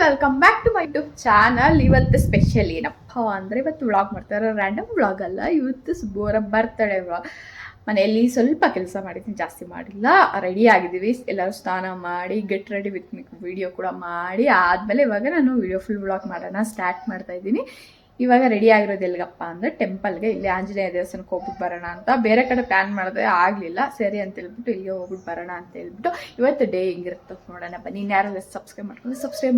Welcome back to my YouTube channel. ಇವತ್ತು special ಏನಪ್ಪ ಅಂದರೆ ಇವತ್ತು ವ್ಲಾಗ್ ಮಾಡ್ತಾರೆ. ರ್ಯಾಂಡಮ್ ವ್ಲಾಗ್ ಅಲ್ಲ, ಇವತ್ತು ಸುಬ್ಬುವರ ಬರ್ತಡೇ ವ್ಲಾಗ್. ಮನೆಯಲ್ಲಿ ಸ್ವಲ್ಪ ಕೆಲಸ ಮಾಡಿದ್ದೀನಿ, ಜಾಸ್ತಿ ಮಾಡಿಲ್ಲ. ರೆಡಿ ಆಗಿದ್ದೀವಿ, ಎಲ್ಲರೂ ಸ್ನಾನ ಮಾಡಿ get ready with me video ಕೂಡ ಮಾಡಿ ಆದಮೇಲೆ ಇವಾಗ ನಾನು ವಿಡಿಯೋ ಫುಲ್ ವ್ಲಾಗ್ ಮಾಡೋಣ ಸ್ಟಾರ್ಟ್ ಮಾಡ್ತಾ ಇದ್ದೀನಿ. ಇವಾಗ ರೆಡಿ ಆಗಿರೋದು ಎಲ್ಲಿಗಪ್ಪ ಅಂದರೆ ಟೆಂಪಲ್ಗೆ, ಇಲ್ಲಿ ಆಂಜನೇಯ ದೇವಸ್ಥಾನಕ್ಕೆ ಹೋಗ್ಬಿಟ್ಟು ಬರೋಣ ಅಂತ. ಬೇರೆ ಕಡೆ ಪ್ಲ್ಯಾನ್ ಮಾಡಿದ್ರೆ ಆಗಲಿಲ್ಲ, ಸರಿ ಅಂತ ಹೇಳ್ಬಿಟ್ಟು ಇಲ್ಲಿಗೆ ಹೋಗ್ಬಿಟ್ಟು ಬರೋಣ ಅಂತ ಹೇಳ್ಬಿಟ್ಟು ಇವತ್ತು ಡೇ ಹಿಂಗಿರುತ್ತೆ ನೋಡೋಣ ಬನ್ನಿ. ಯಾರೆಲ್ಲ ಸಬ್ಸ್ಕ್ರೈಬ್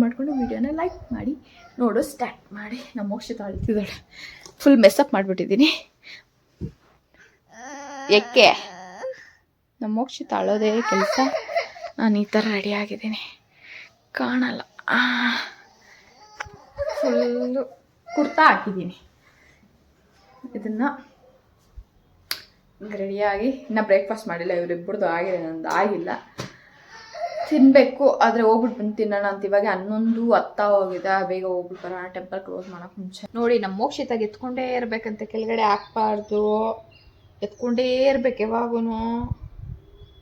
ಮಾಡ್ಕೊಂಡು ವಿಡಿಯೋನ ಲೈಕ್ ಮಾಡಿ ನೋಡು ಸ್ಟಾರ್ಟ್ ಮಾಡಿ. ನಮ್ಮ ಮೋಕ್ಷಿತ ಅಳ್ತಿದ್ದಾಳೆ, ಫುಲ್ ಮೆಸ್ಅಪ್ ಮಾಡಿಬಿಟ್ಟಿದ್ದೀನಿ. ಏಕೆ ನಮ್ಮ ಮೋಕ್ಷಿತ ಅಳೋದೇ ಕೆಲಸ. ನಾನು ಈ ಥರ ರೆಡಿ ಆಗಿದ್ದೀನಿ, ಕಾಣಲ್ಲ. ಫುಲ್ಲು ಕುರ್ತಾ ಹಾಕಿದ್ದೀನಿ. ಇದನ್ನು ರೆಡಿಯಾಗಿ ಇನ್ನೂ ಬ್ರೇಕ್ಫಾಸ್ಟ್ ಮಾಡಿಲ್ಲ, ಇವರಿಬ್ಬರದು ಆಗಿದೆ, ನಂದು ಆಗಿಲ್ಲ. ತಿನ್ನಬೇಕು, ಆದರೆ ಹೋಗ್ಬಿಟ್ಟು ಬಂದು ತಿನ್ನೋಣ ಅಂತ. ಇವಾಗ 11:10 ಹೋಗಿದೆ, ಬೇಗ ಹೋಗ್ಬಿಟ್ಟು ಬರೋಣ ಟೆಂಪಲ್ ಕ್ಲೋಸ್ ಮಾಡೋಕೆ ಮುಂಚೆ. ನೋಡಿ ನಮ್ಮ ಮೋಕ್ಷಿತಾಗ ಎತ್ಕೊಂಡೇ ಇರಬೇಕಂತೆ, ಕೆಳಗಡೆ ಹಾಕ್ಬಾರ್ದು, ಎತ್ಕೊಂಡೇ ಇರ್ಬೇಕು ಯಾವಾಗೂ.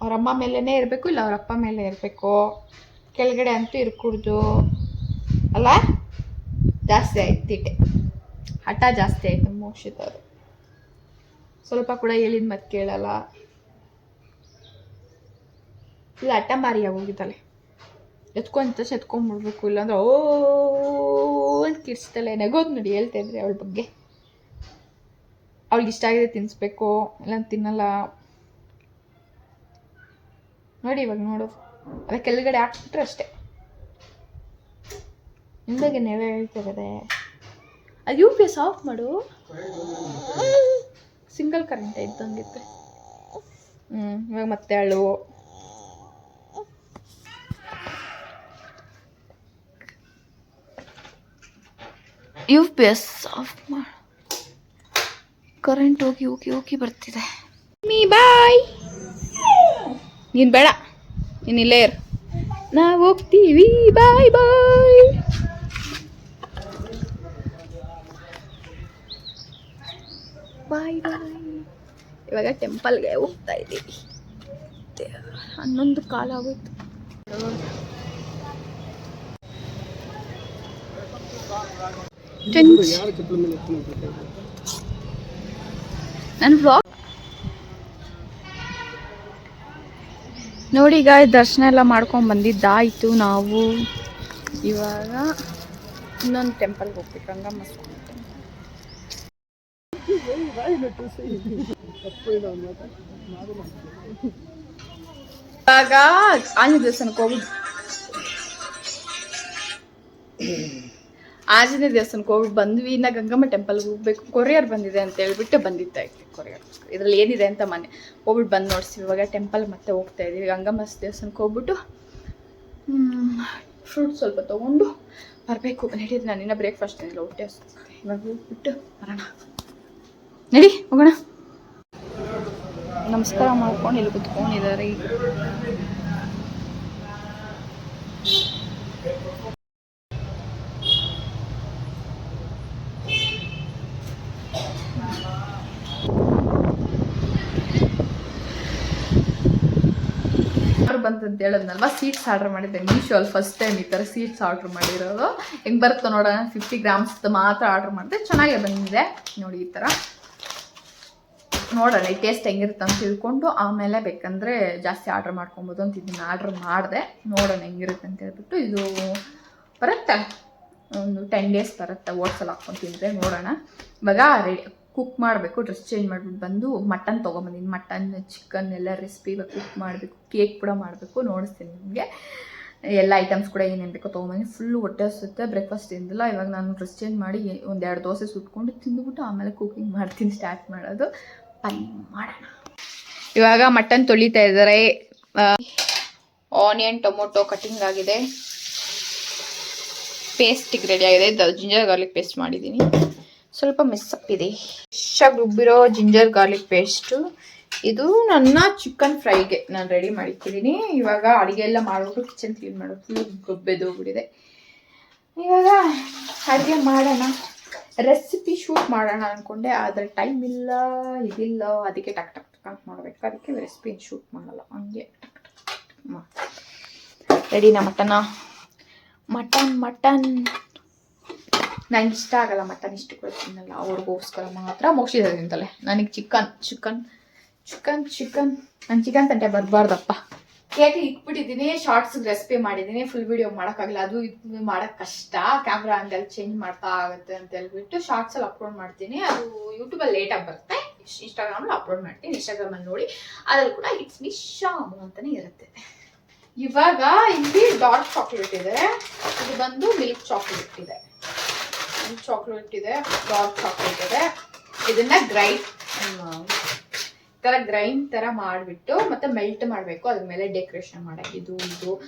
ಅವರಮ್ಮ ಮೇಲೇ ಇರಬೇಕು, ಇಲ್ಲ ಅವರಪ್ಪ ಮೇಲೆ ಇರಬೇಕು, ಕೆಳಗಡೆ ಅಂತೂ ಇರ್ಕೂಡ್ದು ಅಲ್ಲ. ಜಾಸ್ತಿ ಆಯ್ತು ತೀಟೆ, ಹಠ ಜಾಸ್ತಿ ಆಯ್ತು ಮೋಕ್ಷಿತ. ಅದು ಸ್ವಲ್ಪ ಕೂಡ ಹೇಳಿದ ಮತ್ತೆ ಕೇಳಲ್ಲ, ಇಲ್ಲ ಹಠ ಮಾರಿಯಾಗಿ ಹೋಗಿದ್ದಾಳೆ. ಎತ್ಕೊಂತ ಎತ್ಕೊಂಡ್ಬಿಡ್ಬೇಕು, ಇಲ್ಲಾಂದ್ರೆ ಓ ಅಂತ ಕಿರ್ಸ್ತಾಳೆ. ನಗೋದು ನೋಡಿ ಹೇಳ್ತಾ ಇದ್ರಿ ಅವಳ ಬಗ್ಗೆ. ಅವಳಿಗೆ ಇಷ್ಟ ಆಗಿದೆ ತಿನ್ನಿಸ್ಬೇಕು, ಇಲ್ಲ ತಿನ್ನಲ್ಲ ನೋಡಿ. ಇವಾಗ ನೋಡೋದು ಅದೇ ಕೆಳಗಡೆ ಹಾಕ್ಬಿಟ್ರೆ ಅಷ್ಟೇ. ಹಿಂದಾಗೆ ನೆವೆ ಹೇಳ್ತಿದ್ದಾರೆ. ಅದು UPS ಆಫ್ ಮಾಡು, ಸಿಂಗಲ್ ಕರೆಂಟ್ ಇದ್ದಂಗಿತ್ತು. ಇವಾಗ ಮತ್ತೆ ಅಳು. UPS ಆಫ್ ಮಾಡು, ಕರೆಂಟ್ ಹೋಗಿ ಹೋಗಿ ಹೋಗಿ ಬರ್ತಿದೆ. ಮೀ ಬಾಯ್, ನೀನು ಬೇಡ, ನೀನು ಇಲ್ಲೇ ಇರು, ನಾವು ಹೋಗ್ತೀವಿ. ಬಾಯ್ ಬಾಯ್. ಬಾಯ್ ಬಾಯ್. ಇವಾಗ ಟೆಂಪಲ್ಗೆ ಹೋಗ್ತಾ ಇದ್ದೀವಿ. 11 ಕಾಲ ಆಗೋಯ್ತು. ನನ್ನ ವ್ಲಾಗ್ ನೋಡಿ ಈಗ ದರ್ಶನ ಎಲ್ಲ ಮಾಡ್ಕೊಂಡು ಬಂದಿದ್ದಾಯಿತು. ನಾವು ಇವಾಗ ಇನ್ನೊಂದು ಟೆಂಪಲ್ಗೆ ಹೋಗ್ಬೇಕು, ರಂಗಮ್ಮ ಸ್ವಾಮಿ ಟೆಂಪಲ್. ಇವಾಗ ಆಂಜನೇಯ ದೇವಸ್ಥಾನಕ್ಕೆ ಹೋಗ್ಬಿಟ್ಟು ಬಂದ್ವಿ. ಇನ್ನು ಗಂಗಮ್ಮ ಟೆಂಪಲ್ಗೆ ಹೋಗ್ಬೇಕು. ಕೊರಿಯರ್ ಬಂದಿದೆ ಅಂತ ಹೇಳ್ಬಿಟ್ಟು ಬಂದಿದ್ದಾಯ್ತು. ಕೊರಿಯರ್ ಇದರಲ್ಲಿ ಏನಿದೆ ಅಂತ ಮನೆ ಹೋಗ್ಬಿಟ್ಟು ಬಂದು ನೋಡ್ತೀವಿ. ಇವಾಗ ಟೆಂಪಲ್ ಮತ್ತೆ ಹೋಗ್ತಾ ಇದ್ದೀವಿ. ಗಂಗಮ್ಮ ದೇವಸ್ಥಾನಕ್ಕೆ ಹೋಗ್ಬಿಟ್ಟು ಫ್ರೂಟ್ ಸ್ವಲ್ಪ ತೊಗೊಂಡು ಬರಬೇಕು. ನಡೀದು, ನಾನು ಇನ್ನೂ ಬ್ರೇಕ್ಫಾಸ್ಟ್ ಏನಿಲ್ಲ, ಹೊಟ್ಟೆ ಹಸ್ತಿದೆ. ಇವಾಗ ಹೋಗ್ಬಿಟ್ಟು ಬರೋಣ, ನಡಿ ಹೋಗೋಣ. ನಮಸ್ಕಾರ ಮಾಡ್ಕೊಂಡು ಇಲ್ಲಿ ಕುತ್ಕೊಂಡಿದ್ದಾರೆ. ಈಗ ಬಂತಂತ ಹೇಳೋದ್ನಲ್ವ, ಸೀಟ್ಸ್ ಆರ್ಡರ್ ಮಾಡಿದ್ದೆ ಮೀಶೋ ಅಲ್ಲಿ. ಫಸ್ಟ್ ಟೈಮ್ ಈ ಥರ ಸೀಟ್ಸ್ ಆರ್ಡರ್ ಮಾಡಿರೋದು. ಹೆಂಗೆ ಬರುತ್ತೋ ನೋಡೋಣ. 50 ಗ್ರಾಮ್ಸ್ ಮಾತ್ರ ಆರ್ಡರ್ ಮಾಡಿದೆ, ಚೆನ್ನಾಗೇ ಬಂದಿದೆ ನೋಡಿ. ಈ ಥರ ನೋಡೋಣ ಈ ಟೇಸ್ಟ್ ಹೆಂಗಿರುತ್ತೆ ಅಂತ ತಿಳ್ಕೊಂಡು ಆಮೇಲೆ ಬೇಕಂದರೆ ಜಾಸ್ತಿ ಆರ್ಡರ್ ಮಾಡ್ಕೊಬೋದು ಅಂತ ಇದನ್ನು ಆರ್ಡರ್ ಮಾಡಿದೆ. ನೋಡೋಣ ಹೆಂಗಿರುತ್ತೆ ಅಂತ ಹೇಳ್ಬಿಟ್ಟು. ಇದು ಬರುತ್ತೆ ಒಂದು 10 ಡೇಸ್ ಬರುತ್ತೆ, ಓಟ್ಸಲ್ಲಿ ಹಾಕ್ಕೊಂಡು ತಿಂದರೆ. ನೋಡೋಣ. ಇವಾಗ ರೆಡಿ ಕುಕ್ ಮಾಡಬೇಕು, ಡ್ರೆಸ್ ಚೇಂಜ್ ಮಾಡಿಬಿಟ್ಟು ಬಂದು ಮಟನ್ ತೊಗೊಂಬಂದಿನಿ. ಮಟನ್ ಚಿಕನ್ ಎಲ್ಲ ರೆಸಿಪಿ ಇವಾಗ ಕುಕ್ ಮಾಡಬೇಕು, ಕೇಕ್ ಕೂಡ ಮಾಡಬೇಕು. ನೋಡಿಸ್ತೀನಿ ನಿಮಗೆ ಎಲ್ಲ ಐಟಮ್ಸ್ ಕೂಡ ಏನೇನು ಬೇಕೋ ತೊಗೊಂಬಂದು. ಫುಲ್ಲು ಹೊಟ್ಟೆ ಹಸುತ್ತೆ, ಬ್ರೇಕ್ಫಾಸ್ಟ್ ತಿಂದಿಲ್ಲ. ಇವಾಗ ನಾನು ಡ್ರೆಸ್ ಚೇಂಜ್ ಮಾಡಿ 1-2 ದೋಸೆ ಸುಟ್ಕೊಂಡು ತಿಂದುಬಿಟ್ಟು ಆಮೇಲೆ ಕುಕಿಂಗ್ ಮಾಡ್ತೀನಿ, ಸ್ಟಾರ್ಟ್ ಮಾಡೋದು. ಬನ್ನಿ ಮಾಡೋಣ. ಇವಾಗ ಮಟನ್ ತೊಳಿತಾ ಇದ್ದಾರೆ. ಆನಿಯನ್ ಟೊಮೊಟೊ ಕಟಿಂಗ್ ಆಗಿದೆ, ಪೇಸ್ಟಿಗೆ ರೆಡಿ ಆಗಿದೆ. ಜಿಂಜರ್ ಗಾರ್ಲಿಕ್ ಪೇಸ್ಟ್ ಮಾಡಿದ್ದೀನಿ, ಸ್ವಲ್ಪ ಮೆಸ್ಸಪ್ ಇದೆ. ಫ್ರೆಶ್ಶಾಗಿ ರುಬ್ಬಿರೋ ಜಿಂಜರ್ ಗಾರ್ಲಿಕ್ ಪೇಸ್ಟು. ಇದು ನನ್ನ ಚಿಕನ್ ಫ್ರೈಗೆ ನಾನು ರೆಡಿ ಮಾಡಿಟ್ಟಿದ್ದೀನಿ. ಇವಾಗ ಅಡುಗೆ ಎಲ್ಲ ಮಾಡಿಬಿಟ್ಟು ಕಿಚನ್ ಕ್ಲೀನ್ ಮಾಡೋದು ಫುಲ್ ಗೊಬ್ಬೆದೋಗ್ಬಿಟ್ಟಿದೆ. ಇವಾಗ ಅಡುಗೆ ಮಾಡೋಣ, ರೆಸಿಪಿ ಶೂಟ್ ಮಾಡೋಣ ಅಂದ್ಕೊಂಡೆ, ಆದರೆ ಟೈಮ್ ಇಲ್ಲ, ಇದಿಲ್ಲ. ಅದಕ್ಕೆ ಟಕ್ ಟಕ್ ಟಕ್ ಅಂತ ಮಾಡಬೇಕು. ಅದಕ್ಕೆ ರೆಸಿಪಿ ಶೂಟ್ ಮಾಡಲ್ಲ, ಹಂಗೆ ರೆಡಿನಾ ಮಟನ ಮಟನ್ ನಂಗೆ ಇಷ್ಟ ಆಗಲ್ಲ ಮಟನ್, ಇಷ್ಟು ಕೂಡ ತಿನ್ನಲ್ಲ, ಅವ್ರಿಗೋಸ್ಕರ ಮಾತ್ರ ಮೋಕ್ಷಿತ ತಿಂತಲೆ. ನನಗೆ ಚಿಕನ್ ನಾನು ಚಿಕನ್ ತಂಟೆ ಬರಬಾರ್ದಪ್ಪ. ಕೇಕ್ ಇಟ್ಬಿಟ್ಟಿದ್ದೀನಿ, ಶಾರ್ಟ್ಸ್ ರೆಸಿಪಿ ಮಾಡಿದ್ದೀನಿ, ಫುಲ್ ವಿಡಿಯೋ ಮಾಡೋಕ್ಕಾಗಲ್ಲ, ಅದು ಇದು ಮಾಡೋಕ್ಕೆ ಕಷ್ಟ, ಕ್ಯಾಮ್ರಾ ಆಂಗಲ್ ಚೇಂಜ್ ಮಾಡ್ತಾ ಆಗುತ್ತೆ ಅಂತ ಹೇಳ್ಬಿಟ್ಟು ಶಾರ್ಟ್ಸಲ್ಲಿ ಅಪ್ಲೋಡ್ ಮಾಡ್ತೀನಿ. ಅದು ಯೂಟ್ಯೂಬಲ್ಲಿ ಲೇಟಾಗಿ ಬರುತ್ತೆ, ಇನ್ಸ್ಟಾಗ್ರಾಮಲ್ಲಿ ಅಪ್ಲೋಡ್ ಮಾಡ್ತೀನಿ. ಇನ್ಸ್ಟಾಗ್ರಾಮಲ್ಲಿ ನೋಡಿ, ಅದ್ರಲ್ಲಿ ಕೂಡ ಇಟ್ಸ್ ಮಿ ಶಾಮು ಅಂತಲೇ ಇರುತ್ತೆ. ಇವಾಗ ಇಲ್ಲಿ ಡಾರ್ಕ್ ಚಾಕ್ಲೇಟ್ ಇದೆ, ಇದು ಬಂದು ಮಿಲ್ಕ್ ಚಾಕ್ಲೇಟ್ ಇದೆ, ಡಾರ್ಕ್ ಚಾಕ್ಲೇಟ್ ಇದೆ. ಇದನ್ನ ಗ್ರೈಂಡ್ ತರ ಮಾಡಿಬಿಟ್ಟು ಮತ್ತೆ ಮೆಲ್ಟ್ ಮಾಡಬೇಕು, ಅದ್ರ ಮೇಲೆ ಡೆಕೋರೇಷನ್ ಮಾಡಕ್ಕೆ ಇದು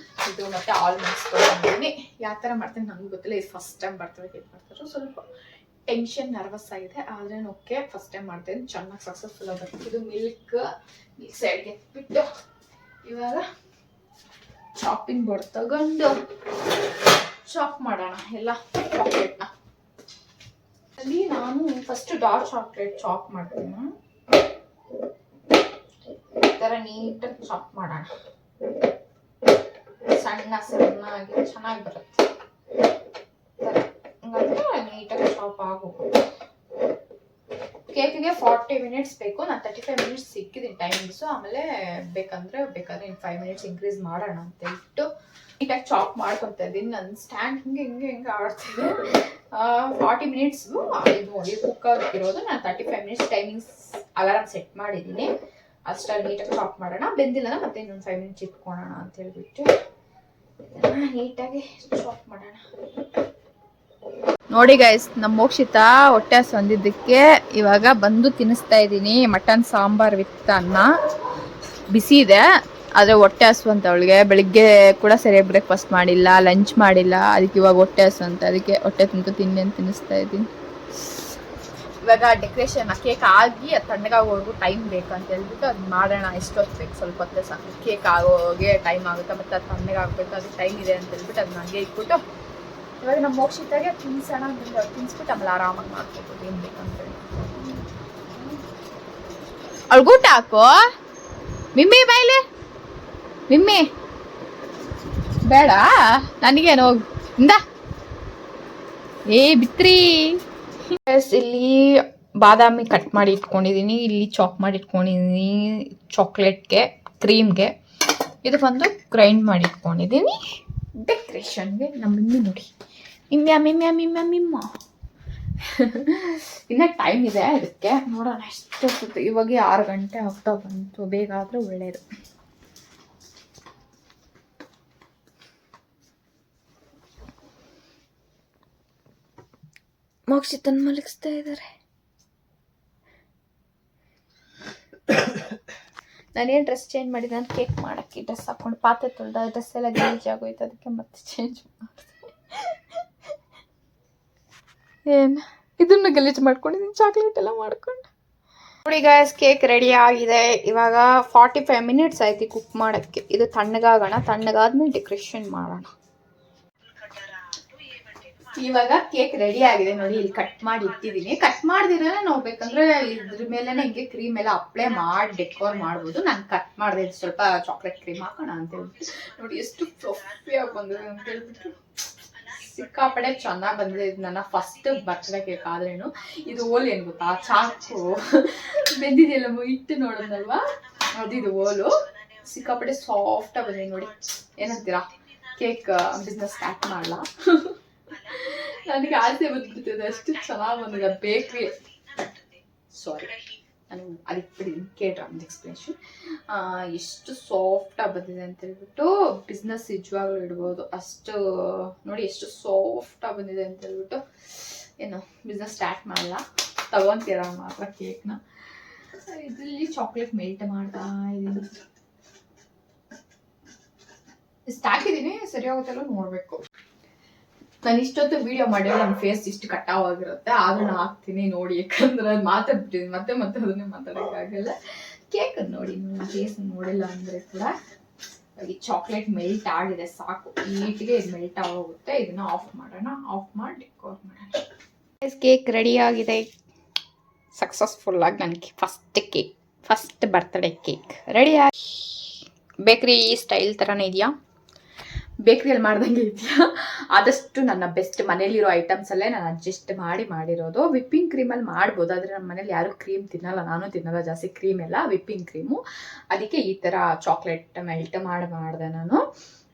ಮತ್ತೆ ಆಲ್ಮಂಡ್ಸ್ ತೊಗೊಂಡಿದ್ದೀನಿ. ಯಾವ ಥರ ಮಾಡ್ತೀನಿ ನನಗೆ ಗೊತ್ತಿಲ್ಲ, ಇದು ಫಸ್ಟ್ ಟೈಮ್ ಬರ್ತಡೆ ಕೇಕ್ ಮಾಡ್ತಾರೆ, ಸ್ವಲ್ಪ ಟೆನ್ಷನ್ ನರ್ವಸ್ ಆಗಿದೆ, ಆದ್ರೆ ಓಕೆ ಫಸ್ಟ್ ಟೈಮ್ ಮಾಡ್ತೀನಿ, ಚೆನ್ನಾಗಿ ಸಕ್ಸಸ್ಫುಲ್ ಆಗುತ್ತೆ. ಇದು ಮಿಲ್ಕ್ ಸೈಡ್ಗೆ ಬಿಟ್ಟು ಇವಾಗ ಚಾಪಿಂಗ್ ಬೋರ್ಡ್ ತಗೊಂಡು ಚಾಪ್ ಮಾಡೋಣ ಎಲ್ಲ ಚಾಕ್ಲೇಟ್ನ. ಅಲ್ಲಿ ನಾನು ಫಸ್ಟ್ ಡಾರ್ಕ್ ಚಾಕ್ಲೇಟ್ ಚಾಪ್ ಮಾಡ್ತೀನಿ, ಈ ಥರ ನೀಟಾಗಿ ಚಾಪ್ ಮಾಡೋಣ, ಸಣ್ಣಾಗಿ ಚೆನ್ನಾಗಿ ಬರುತ್ತೆ, ಹಂಗಂದ್ರೆ ನೀಟಾಗಿ ಚಾಪ್ ಆಗೋಗುತ್ತೆ. ಕೇಕಿಗೆ 40 ಮಿನಿಟ್ಸ್ ಬೇಕು, ನಾನು 35 ಮಿನಿಟ್ಸ್ ಸಿಕ್ಕಿದ್ದೀನಿ ಟೈಮಿಂಗ್ಸು, ಆಮೇಲೆ ಬೇಕಾದ್ರೆ ಇನ್ನು 5 ಮಿನಿಟ್ಸ್ ಇನ್ಕ್ರೀಸ್ ಮಾಡೋಣ ಅಂತ ಇಟ್ಟು ನೀಟಾಗಿ ಚಾಪ್ ಮಾಡ್ಕೊತಾ ಇದ್ದೀನಿ. ನನ್ನ ಸ್ಟ್ಯಾಂಡ್ ಹಿಂಗೆ ಆಡ್ತಿದೆ. 40 ಮಿನಿಟ್ಸು ಇದು ಕುಕ್ ಆಗಿರೋದು, ನಾನು 35 ಮಿನಿಟ್ಸ್ ಟೈಮಿಂಗ್ಸ್ ಅಲಾರಾಮ್ ಸೆಟ್ ಮಾಡಿದ್ದೀನಿ. ಅಷ್ಟರಲ್ಲಿ ನೀಟಾಗಿ ಚಾಪ್ ಮಾಡೋಣ, ಬೆಂದಿಲ್ಲ ಮತ್ತೆ ಇನ್ನೊಂದು 5 ಮಿನಿಟ್ಸ್ ಇಟ್ಕೊಳ್ಳೋಣ ಅಂತ ಹೇಳ್ಬಿಟ್ಟು ನೀಟಾಗಿ ಚಾಪ್ ಮಾಡೋಣ. ನೋಡಿ ಗೈಸ್, ನಮ್ಮ ಮೋಕ್ಷಿತ ಹೊಟ್ಟೆ ಸಂದಿದ್ದಕ್ಕೆ ಇವಾಗ ಬಂದು ತಿನ್ನಿಸ್ತಾ ಇದ್ದೀನಿ ಮಟನ್ ಸಾಂಬಾರ್ ವಿತ್ ಅನ್ನ. ಬಿಸಿ ಇದೆ, ಆದರೆ ಹೊಟ್ಟೆ ಹಸುವಂತ ಅವಳಿಗೆ. ಬೆಳಿಗ್ಗೆ ಕೂಡ ಸರಿಯಾಗಿ ಬ್ರೇಕ್ಫಾಸ್ಟ್ ಮಾಡಿಲ್ಲ, ಲಂಚ್ ಮಾಡಿಲ್ಲ, ಅದಕ್ಕೆ ಇವಾಗ ಹೊಟ್ಟೆ ಹಸುವಂತ, ಅದಕ್ಕೆ ಹೊಟ್ಟೆ ತಿನ್ನಿ ಅಂತ ತಿನ್ನಿಸ್ತಾ ಇದ್ದೀನಿ. ಇವಾಗ ಡೆಕೋರೇಷನ್ ಕೇಕ್ ಆಗಿ ಅದು ತಣ್ಣಗಾಗೋವರೆಗೂ ಟೈಮ್ ಬೇಕು ಅಂತ ಹೇಳ್ಬಿಟ್ಟು ಅದು ಮಾಡೋಣ. ಎಷ್ಟೊತ್ತು ಬೇಕು, ಸ್ವಲ್ಪ ಹೊತ್ತೆ ಸಾಕು, ಕೇಕ್ ಆಗೋಗೆ ಟೈಮ್ ಆಗುತ್ತೆ, ಮತ್ತು ಅದು ತಣ್ಣಗಾಗಬೇಕು, ಅದಕ್ಕೆ ಟೈಮ್ ಇದೆ ಅಂತ ಹೇಳ್ಬಿಟ್ಟು ಅದನ್ನ ಹಂಗೆ ಇಟ್ಬಿಟ್ಟು ಇವಾಗ ನಮ್ಮ ಮೋಕ್ಷಿತಾಗೆ ತಿನ್ಸೋಣ ಅಂತ ತಿನ್ಸ್ಬಿಟ್ಟು ಆಮೇಲೆ ಆರಾಮಾಗಿ ಮಾಡ್ಕೋಬೋದು ಏನು ಬೇಕಂತೇಳಿ. ಅವ್ಳಿಗೆ ಊಟ ಹಾಕು ಮಿಮ್ಮಿ, ಬಾಯ್ಲೆ ಮಿಮ್ಮಿ, ಬೇಡ ನನಗೇನು ಹೋಗಿ ಇಂದ ಬಿತ್ರಿ. ಇಲ್ಲಿ ಬಾದಾಮಿ ಕಟ್ ಮಾಡಿ ಇಟ್ಕೊಂಡಿದ್ದೀನಿ, ಇಲ್ಲಿ ಚಾಪ್ ಮಾಡಿ ಇಟ್ಕೊಂಡಿದ್ದೀನಿ ಚಾಕ್ಲೇಟ್ಗೆ, ಕ್ರೀಮ್ಗೆ. ಇದು ಬಂದು ಗ್ರೈಂಡ್ ಮಾಡಿ ಇಟ್ಕೊಂಡಿದ್ದೀನಿ ಡೆಕೋರೇಷನ್ಗೆ. ನಮ್ಮ ಮಿಮ್ಮಿ ನೋಡಿ, ಮಿಮ್ಮ ಇನ್ನ ಟೈಮ್ ಇದೆ, ಅದಕ್ಕೆ ನೋಡೋಣ ಎಷ್ಟೊತ್ತು. ಇವಾಗ 6 ಗಂಟೆ ಆಗ್ತಾ ಬಂತು, ಬೇಗ ಆದರೆ ಒಳ್ಳೆಯದು. ಮೋಕ್ಷಿತನ್ ಮಲಗಿಸ್ತಾ ಇದ್ದಾರೆ. ನಾನೇನು ಡ್ರೆಸ್ ಚೇಂಜ್ ಮಾಡಿದೆ ಅಂತ ಕೇಕ್ ಮಾಡೋಕ್ಕೆ ಡ್ರೆಸ್ ಹಾಕೊಂಡು ಪಾತ್ರೆ ತೊಳ್ದ, ಡ್ರೆಸ್ ಎಲ್ಲ ಗಲೀಜ್ ಆಗೋಯ್ತು, ಅದಕ್ಕೆ ಮತ್ತೆ ಚೇಂಜ್ ಮಾಡಿದೆ. ಏನು ಇದನ್ನು ಗಲೀಜು ಮಾಡ್ಕೊಂಡಿದ್ದೀನಿ, ಚಾಕ್ಲೇಟ್ ಎಲ್ಲ ಮಾಡ್ಕೊಂಡು. ನೋಡಿ ಗಾಯ್ಸ್, ಕೇಕ್ ರೆಡಿ ಆಗಿದೆ. ಇವಾಗ 45 ಮಿನಿಟ್ಸ್ ಆಯ್ತು ಕುಕ್ ಮಾಡೋಕ್ಕೆ. ಇದು ತಣ್ಣಗಾಗೋಣ, ತಣ್ಣಗಾದ್ಮೇಲೆ ಡೆಕೋರೇಷನ್ ಮಾಡೋಣ. ಇವಾಗ ಕೇಕ್ ರೆಡಿ ಆಗಿದೆ ನೋಡಿ, ಇಲ್ಲಿ ಕಟ್ ಮಾಡಿ ಇಟ್ಟಿದ್ದೀನಿ. ಕಟ್ ಮಾಡ್ದಿರ ನಾವು ಬೇಕಂದ್ರೆ ಇದ್ರ ಮೇಲೆ ಹಿಂಗೆ ಕ್ರೀಮ್ ಎಲ್ಲ ಅಪ್ಲೈ ಮಾಡಿ ಡೆಕೋರ್ ಮಾಡ್ಬೋದು. ನಾನು ಕಟ್ ಮಾಡಿದೆ, ಸ್ವಲ್ಪ ಚಾಕ್ಲೇಟ್ ಕ್ರೀಮ್ ಹಾಕೋಣ ಅಂತ ಹೇಳ್ಬಿಟ್ಟು. ನೋಡಿ ಎಷ್ಟು ಫ್ಲಫಿಯಾಗಿ ಬಂದಿದೆ ಅಂತ ಹೇಳ್ಬಿಟ್ಟು, ಸಿಕ್ಕಾಪಡೆ ಚೆನ್ನಾಗಿ ಬಂದಿದೆ. ಇದು ನನ್ನ ಫಸ್ಟ್ ಬರ್ತ್ಡೇ ಕೇಕ್ ಆದ್ರೇನು. ಇದು ಓಲ್ ಏನು ಗೊತ್ತಾ, ಚಾಕು ಬೆಂದಿದೆಯಲ್ಲ ಇಟ್ಟು ನೋಡೋದಲ್ವಾ, ಅದಿದು ಓಲು. ಸಿಕ್ಕಾಪಡೆ ಸಾಫ್ಟಾಗಿ ಬಂದಿದೆ ನೋಡಿ. ಏನಂತೀರಾ, ಕೇಕ್ ಬಿಸ್ನೆಸ್ ಸ್ಟಾರ್ಟ್ ಮಾಡಲಾ? ನನಗೆ ಆಸೆ ಬಂದ್ಬಿಡ್ತಿದೆ, ಅಷ್ಟು ಚೆನ್ನಾಗಿ ಬಂದಿದೆ. ಬೇಕ್ರಿ ಸಾರಿ, ನಾನು ಅದಕ್ಕೆ ಬಿಟ್ಟಿದ್ದೀನಿ, ಕೇಳ್ರ ಒಂದು ಎಕ್ಸ್ಪ್ಲೇಷನ್. ಎಷ್ಟು ಸಾಫ್ಟಾಗಿ ಬಂದಿದೆ ಅಂತ ಹೇಳ್ಬಿಟ್ಟು ಬಿಸ್ನೆಸ್ ನಿಜವಾಗ್ಲೂ ಇಡ್ಬೋದು. ಅಷ್ಟು ನೋಡಿ ಎಷ್ಟು ಸಾಫ್ಟಾಗಿ ಬಂದಿದೆ ಅಂತ ಹೇಳ್ಬಿಟ್ಟು ಏನು ಬಿಸ್ನೆಸ್ ಸ್ಟಾರ್ಟ್ ಮಾಡಲ್ಲ, ತಗೊತೀರ ಮಾತ್ರ ಕೇಕ್ನ. ಇದರಲ್ಲಿ ಚಾಕ್ಲೇಟ್ ಮೆಲ್ಟ್ ಮಾಡ್ತಾ ಇದ್ದೀನಿ, ಇಷ್ಟು ಹಾಕಿದ್ದೀನಿ, ಸರಿ ಹೋಗುತ್ತಲ್ಲ ನೋಡಬೇಕು. ನಾನು ಇಷ್ಟೊತ್ತು ವಿಡಿಯೋ ಮಾಡಿದ್ರೆ ನನ್ನ ಫೇಸ್ ಇಷ್ಟು ಕಟ್ಟಾವಾಗಿರುತ್ತೆ, ಆದ್ರೂ ನಾನು ಹಾಕ್ತೀನಿ ನೋಡಿ, ಯಾಕಂದ್ರೆ ಅದು ಮಾತಾಡ್ಬಿಟ್ಟಿದ್ದೀನಿ, ಮತ್ತೆ ಅದನ್ನೇ ಮಾತಾಡೋಕ್ಕಾಗಲ್ಲ. ಕೇಕನ್ನು ನೋಡಿ, ನನ್ನ ಫೇಸ್ ನೋಡಿಲ್ಲ ಅಂದರೆ ಕೂಡ. ಈ ಚಾಕ್ಲೇಟ್ ಮೆಲ್ಟ್ ಆಗಿದೆ, ಸಾಕು, ನೀಟಿಗೆ ಇದು ಮೆಲ್ಟ್ ಆಗೋಗುತ್ತೆ. ಇದನ್ನ ಆಫ್ ಮಾಡೋಣ, ಆಫ್ ಮಾಡಿ ಡೆಕೋರ್ ಮಾಡೋಣ. ಕೇಕ್ ರೆಡಿ ಆಗಿದೆ ಸಕ್ಸಸ್ಫುಲ್ ಆಗಿ. ನನಗೆ ಫಸ್ಟ್ ಬರ್ತ್ಡೇ ಕೇಕ್ ರೆಡಿ ಆಗಿ. ಬೇಕ್ರಿ ಸ್ಟೈಲ್ ಥರನೇ ಇದೆಯಾ? ಬೇಕ್ರಿಯಲ್ಲಿ ಮಾಡ್ದಂಗೆ ಇದೆಯಾ. ಆದಷ್ಟು ನನ್ನ ಬೆಸ್ಟ್ ಮನೇಲಿರೋ ಐಟಮ್ಸಲ್ಲೇ ನಾನು ಅಡ್ಜಸ್ಟ್ ಮಾಡಿರೋದು. ವಿಪ್ಪಿಂಗ್ ಕ್ರೀಮಲ್ಲಿ ಮಾಡ್ಬೋದು, ಆದರೆ ನಮ್ಮ ಮನೇಲಿ ಯಾರೂ ಕ್ರೀಮ್ ತಿನ್ನಲ್ಲ, ನಾನು ತಿನ್ನಲ್ಲ ಜಾಸ್ತಿ ಕ್ರೀಮ್ ಎಲ್ಲ, ವಿಪ್ಪಿಂಗ್ ಕ್ರೀಮು. ಅದಕ್ಕೆ ಈ ಥರ ಚಾಕ್ಲೇಟ್ ಮೆಲ್ಟ್ ಮಾಡಿದೆ ನಾನು.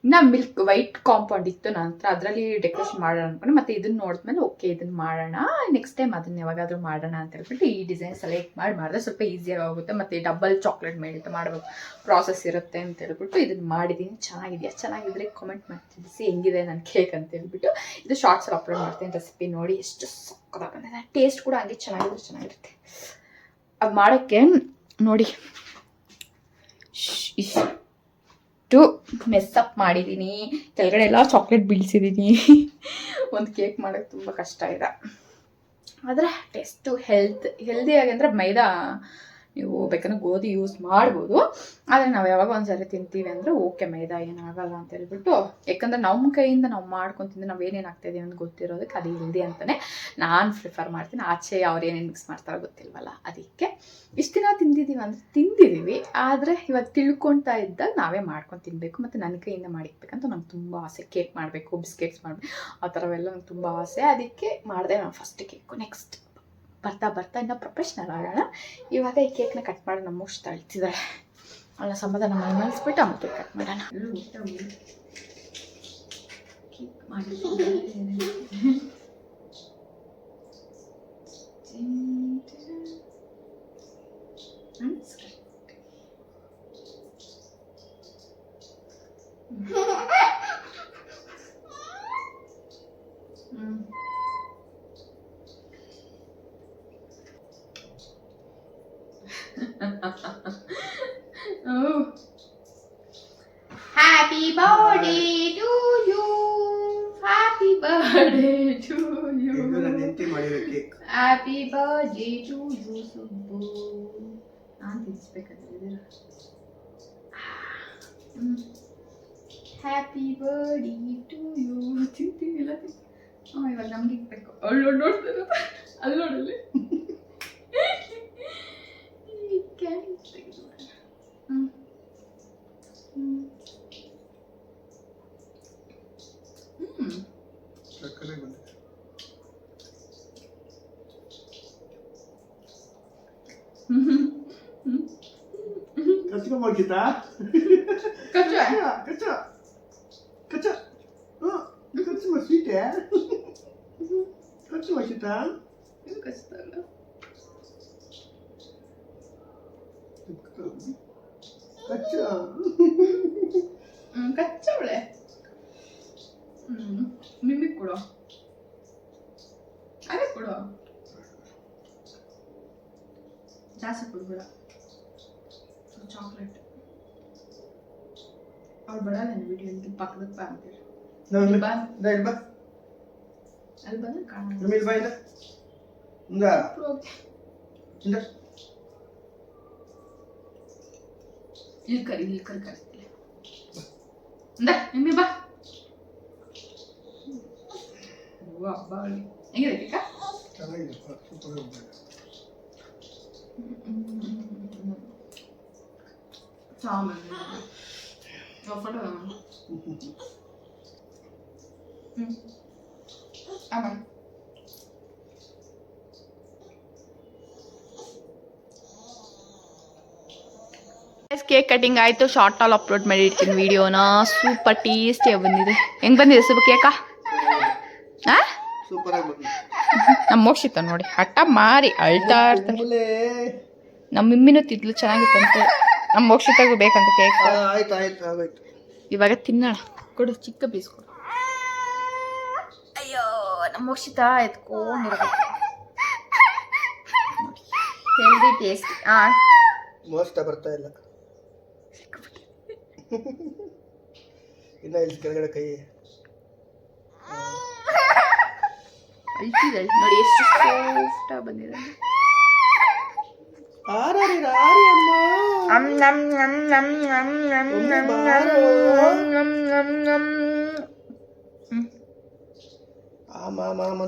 ಇನ್ನು ಮಿಲ್ಕ್ ವೈಟ್ ಕಾಂಪೌಂಡ್ ಇತ್ತು ನನ್ನ ಹತ್ರ, ಅದರಲ್ಲಿ ಡೆಕೋರೇಷನ್ ಮಾಡೋಣ ಅನ್ಕೊಂಡು ಮತ್ತೆ ಇದನ್ನ ನೋಡಿದ್ಮೇಲೆ ಓಕೆ ಇದನ್ನ ಮಾಡೋಣ, ನೆಕ್ಸ್ಟ್ ಟೈಮ್ ಅದನ್ನ ಯಾವಾಗಾದ್ರೂ ಮಾಡೋಣ ಅಂತ ಹೇಳ್ಬಿಟ್ಟು ಈ ಡಿಸೈನ್ ಸೆಲೆಕ್ಟ್ ಮಾಡಿದ್ರೆ ಸ್ವಲ್ಪ ಈಸಿಯಾಗಿ ಆಗುತ್ತೆ. ಮತ್ತು ಡಬಲ್ ಚಾಕ್ಲೇಟ್ ಮೆಲ್ಟ್ ಮಾಡಬೇಕು ಪ್ರಾಸೆಸ್ ಇರುತ್ತೆ ಅಂತ ಹೇಳ್ಬಿಟ್ಟು ಇದನ್ನ ಮಾಡಿದ್ದೀನಿ. ಚೆನ್ನಾಗಿದೆಯಾ? ಚೆನ್ನಾಗಿದ್ರೆ ಕಾಮೆಂಟ್ ಮಾಡಿ ತಿಳಿಸಿ ಹೆಂಗಿದೆ ನನ್ನ ಕೇಕ್ ಅಂತ ಹೇಳ್ಬಿಟ್ಟು. ಇದು ಶಾರ್ಟ್ಸಲ್ಲಿ ಅಪ್ಲೋಡ್ ಮಾಡ್ತೀನಿ, ರೆಸಿಪಿ ನೋಡಿ ಎಷ್ಟು ಸಕ್ಕತ್ತಾಗಿ ಬಂದಿದೆ. ಟೇಸ್ಟ್ ಕೂಡ ಹಂಗೆ ಚೆನ್ನಾಗಿರುತ್ತೆ. ಅದು ಮಾಡೋಕ್ಕೆ ನೋಡಿ ಇಷ್ಟು ಮೆಸ್ಸಪ್ ಮಾಡಿದ್ದೀನಿ, ಕೆಳಗಡೆ ಎಲ್ಲ ಚಾಕ್ಲೇಟ್ ಬೀಳ್ಸಿದ್ದೀನಿ. ಒಂದು ಕೇಕ್ ಮಾಡೋಕ್ಕೆ ತುಂಬ ಕಷ್ಟ ಇದೆ, ಆದರೆ ಟೇಸ್ಟು ಹೆಲ್ದಿಯಾಗಿ ಅಂದರೆ ಮೈದಾ ನೀವು ಬೇಕಂದ್ರೆ ಗೋಧಿ ಯೂಸ್ ಮಾಡ್ಬೋದು, ಆದರೆ ನಾವು ಯಾವಾಗ ಒಂದ್ಸರಿ ತಿಂತೀವಿ ಅಂದರೆ ಓಕೆ ಮೈದಾ ಏನಾಗಲ್ಲ ಅಂತ ಹೇಳ್ಬಿಟ್ಟು. ಯಾಕಂದರೆ ನಮ್ಮ ಕೈಯಿಂದ ನಾವು ಮಾಡ್ಕೊಂಡು ತಿಂದು ನಾವು ಏನೇನು ಆಗ್ತಾಯಿದ್ದೀವಿ ಅಂತ ಗೊತ್ತಿರೋದಕ್ಕೆ ಅದು ಹೆಲ್ದಿ ಅಂತಲೇ ನಾನು ಪ್ರಿಫರ್ ಮಾಡ್ತೀನಿ. ಆಚೆ ಅವ್ರು ಏನೇನು ಮಿಕ್ಸ್ ಮಾಡ್ತಾರೋ ಗೊತ್ತಿಲ್ವಲ್ಲ, ಅದಕ್ಕೆ ಇಷ್ಟು ದಿನ ತಿಂದಿದ್ದೀವಿ, ಆದರೆ ಇವಾಗ ತಿಳ್ಕೊಳ್ತಾ ಇದ್ದಾಗ ನಾವೇ ಮಾಡ್ಕೊಂಡು ತಿನ್ನಬೇಕು. ಮತ್ತು ನನ್ನ ಕೈಯಿಂದ ಮಾಡಿಕ್ಬೇಕಂತ ನಂಗೆ ತುಂಬ ಆಸೆ. ಕೇಕ್ ಮಾಡಬೇಕು, ಬಿಸ್ಕೆಟ್ಸ್ ಮಾಡಬೇಕು, ಆ ಥರವೆಲ್ಲ ನಂಗೆ ತುಂಬ ಆಸೆ. ಅದಕ್ಕೆ ಮಾಡಿದೆ ನಾನು ಫಸ್ಟ್ ಕೇಕು. ನೆಕ್ಸ್ಟ್ ಬರ್ತಾ ಇನ್ನೂ ಪ್ರೊಫೆಷ್ನಲ್ ಆಗೋಣ. ಇವಾಗ ಈ ಕೇಕ್ನ ಕಟ್ ಮಾಡಿ ನಮ್ಮ ಮುಷ್ಟ ಅಳ್ತಿದ್ದಾಳೆ, ಅವಳ ಸಮಾಧಾನ ಮನಸ್ಬಿಟ್ಟು ಆಮೇಲೆ ಕಟ್ ಮಾಡೋಣ. ಕೇಕ್ ಮಾಡಿ Oh. Happy birthday to you. Happy birthday to you. Happy birthday to you, Subbu. ನಾನು ತಿನ್ಸ್ಬೇಕಂದ್ರೆ ಹ್ಯಾಪಿ ಬರ್ಡೇ ಟು ಯು. ತಿಂತೀನಿಲ್ಲ ಇವಾಗ ನಮ್ಗೆ ಇಕ್ಬೇಕು. ಅವಳು ನೋಡ್ತಾರೆ ಅಲ್ಲಿ ನೋಡಲ್ಲಿ Kacau kita. Kacau. Kacau masih ya. Kacau kita. Ini kacau lah. Kacau. Kacau le. Mimi kodo. Ave kodo. ಜಾಸ್ತಿ ಕೊಡ್ಬೇಡ chocolate. ಅವ್ರು ಬರೋದೇನು video ಪಕ್ಕದಕ್ಕೆ ಬಾ ಅಂತೇಳಿ. ಬಾ ಅಲ್ಲಿ ಬಂದ್ರೆ ಕಾಣ ಇಲ್ಲಿ ಕರಿ ಕರಿಸ್ತೀವಿ. ನಿಮ್ಮಿ ಬಾ. ಹಬ್ಬ ಹೆಂಗಿದೆ ಕೇಕ? ಕೇಕ್ ಕಟಿಂಗ್ ಆಯ್ತು, ಶಾರ್ಟ್ ಅಲ್ಲಿ ಅಪ್ಲೋಡ್ ಮಾಡಿ ಇಡ್ತೀನಿ ವಿಡಿಯೋನ. ಸೂಪರ್ ಟೇಸ್ಟಿಯಾಗಿ ಬಂದಿದೆ. ಹೆಂಗ್ ಬಂದಿದೆ ಸೂಪರ್ ಕೇಕಾ? ನಮ್ಮ ಮೋಕ್ಷಿತ ನೋಡಿ ಹಠ ಮಾರಿ ಅಳ್ತಾ ಇರ್ತಾರೆ. ನಮ್ಮ ಮಿಮ್ಮಿನೂ ತಿದ್ಲು ಚೆನ್ನಾಗಿತ್ತಂತೆ, ನಮ್ಮ ಮೋಕ್ಷಿತಾಗೂ ಬೇಕಂತ ಕೇಕ್. ಇವಾಗ ತಿನ್ನೋಣ. ಕೊಡು ಚಿಕ್ಕ ಪೀಸ್ ಕೊಡು. ಅಯ್ಯೋ ನಮ್ಮ ಮೋಕ್ಷಿತ ಎತ್ಕೊಂಡಿರ್ಬೇಕು. Healthy taste. ಮೋಷ್ಟ ಬರ್ತಾ ಇಲ್ಲ ಇನ್ನ ಇಲ್ಲಿ ಕೆಳಗಡೆ ಕೈ ಅಳ್ತಿದೆ ನೋಡಿ ಎಷ್ಟು ಸಾಫ್ಟ್ ಆಗಿ ಬಂದಿದೆ.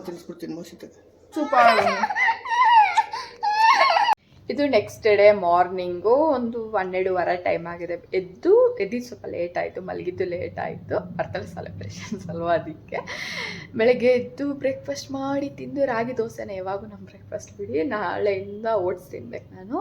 ತಿಳಿಸ್ಬಿಡ್ತೀನಿ ಮೋಷಿತ. ಸೂಪರ್. ಇದು ನೆಕ್ಸ್ಟ್ ಡೇ ಮಾರ್ನಿಂಗು ಒಂದು 12:30 ಟೈಮ್ ಆಗಿದೆ. ಎದ್ದು ಸ್ವಲ್ಪ ಲೇಟ್ ಆಯಿತು, ಮಲಗಿದ್ದು ಲೇಟ್ ಆಯಿತು, ಬರ್ತಡೇ ಸೆಲೆಬ್ರೇಷನ್ಸ್ ಅಲ್ವಾ ಅದಕ್ಕೆ. ಬೆಳಗ್ಗೆ ಎದ್ದು ಬ್ರೇಕ್ಫಾಸ್ಟ್ ಮಾಡಿ ತಿಂದು, ರಾಗಿ ದೋಸೆನೇ ಯಾವಾಗೂ ನಮ್ಮ ಬ್ರೇಕ್ಫಾಸ್ಟ್ ಬಿಡಿ. ನಾಳೆಯಿಂದ ಓಟ್ಸ್ ತಿನ್ಬೇಕು ನಾನು.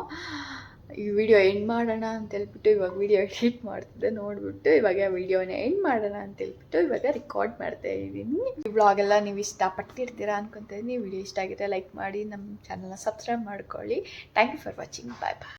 ಈ ವಿಡಿಯೋ ಎಂಡ್ ಮಾಡೋಣ ಅಂತ ಹೇಳ್ಬಿಟ್ಟು ಇವಾಗ ವಿಡಿಯೋ ಎಡಿಟ್ ಮಾಡ್ತಿದ್ದೆ, ನೋಡಿಬಿಟ್ಟು ಇವಾಗ ವಿಡಿಯೋನ ಎಂಡ್ ಮಾಡೋಣ ಅಂತ ಹೇಳ್ಬಿಟ್ಟು ಇವಾಗ ರೆಕಾರ್ಡ್ ಮಾಡ್ತಾ ಇದ್ದೀನಿ. ಈ ವ್ಲಾಗೆಲ್ಲ ನೀವು ಇಷ್ಟಪಟ್ಟಿರ್ತೀರಾ ಅನ್ಕೊತಾ ಇದ್ದೀನಿ. ವಿಡಿಯೋ ಇಷ್ಟ ಆಗಿದ್ರೆ ಲೈಕ್ ಮಾಡಿ, ನಮ್ಮ ಚಾನಲ್ನ ಸಬ್ಸ್ಕ್ರೈಬ್ ಮಾಡ್ಕೊಳ್ಳಿ. Thank you for watching. Bye bye.